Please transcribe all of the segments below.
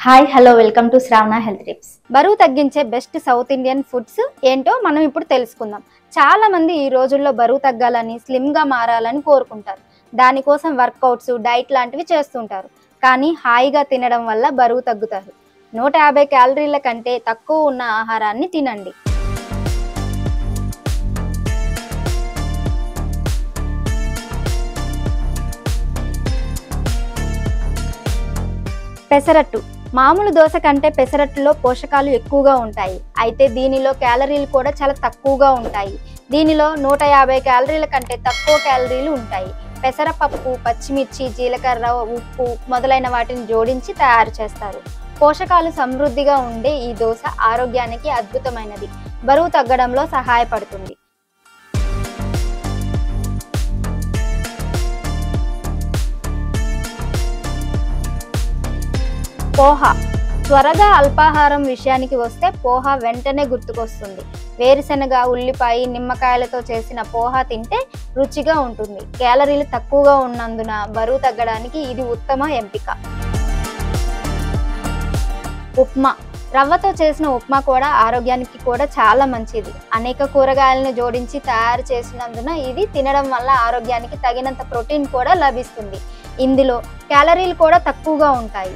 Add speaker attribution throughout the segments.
Speaker 1: Hi hello welcome to Shravana health tips. బరువు తగ్గించే best south Indian foods ఏంటో మనం ఇప్పుడు తెలుసుకుందాం. చాలా మంది ఈ రోజుల్లో బరువు తగ్గాలని, స్లిమ్ గా మారాలని కోరుకుంటారు. దానికోసం వర్కౌట్స్, డైట్ లాంటివి చేస్తుంటారు. కానీ హాయిగా తినడం వల్ల బరువు తగ్గుతారు. 150 క్యాలరీల కంటే తక్కువ ఉన్న ఆహారాన్ని తినండి. పెసరట్టు. మామూలు దోశ కంటే పెసరట్టులో పోషకాలు ఎక్కువగా ఉంటాయి. అయితే దీనిలో క్యాలరీలు కూడా చాలా తక్కువగా ఉంటాయి. దీనిలో 150 క్యాలరీల కంటే తక్కువ క్యాలరీలు ఉంటాయి. పెసరపప్పు, పచ్చిమిర్చి, జీలకర్ర, ఉప్పు మొదలైన వాటిని జోడించి తయారు చేస్తారు. పోషకాలు సమృద్ధిగా ఉండే ఈ దోశ ఆరోగ్యానికి అద్భుతమైనది. బరువు తగ్గడంలో సహాయపడుతుంది. పోహా. త్వరగా అల్పాహారం విషయానికి వస్తే పోహా వెంటనే గుర్తుకొస్తుంది. వేరుశనగ, ఉల్లిపాయ, నిమ్మకాయలతో చేసిన పోహా తింటే రుచిగా ఉంటుంది. క్యాలరీలు తక్కువగా ఉన్నందున బరువు తగ్గడానికి ఇది ఉత్తమ ఎంపిక. ఉప్మా. రవ్వతో చేసిన ఉప్మా కూడా ఆరోగ్యానికి కూడా చాలా మంచిది. అనేక కూరగాయలను జోడించి తయారు చేసినందున ఇది తినడం వల్ల ఆరోగ్యానికి తగినంత ప్రోటీన్ కూడా లభిస్తుంది. ఇందులో క్యాలరీలు కూడా తక్కువగా ఉంటాయి.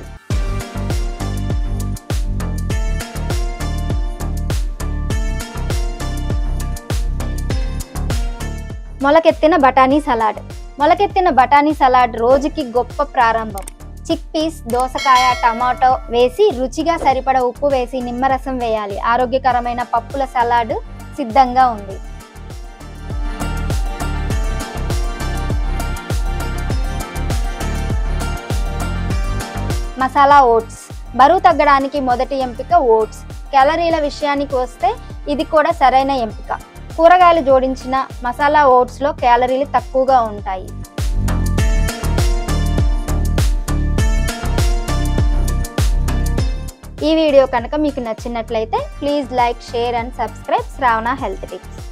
Speaker 1: మొలకెత్తిన బఠానీ సలాడ్. మొలకెత్తిన బఠానీ సలాడ్ రోజుకి గొప్ప ప్రారంభం. చిక్ పీస్, దోసకాయ, టమాటో వేసి రుచిగా సరిపడ ఉప్పు వేసి నిమ్మరసం వేయాలి. ఆరోగ్యకరమైన పప్పుల సలాడ్ సిద్ధంగా ఉంది. మసాలా ఓట్స్. బరువు తగ్గడానికి మొదటి ఎంపిక ఓట్స్. క్యాలరీల విషయానికి వస్తే ఇది కూడా సరైన ఎంపిక. కూరగాయలు జోడించిన మసాలా ఓట్స్లో క్యాలరీలు తక్కువగా ఉంటాయి. ఈ వీడియో కనుక మీకు నచ్చినట్లయితే please like, share and subscribe Shravana health tips.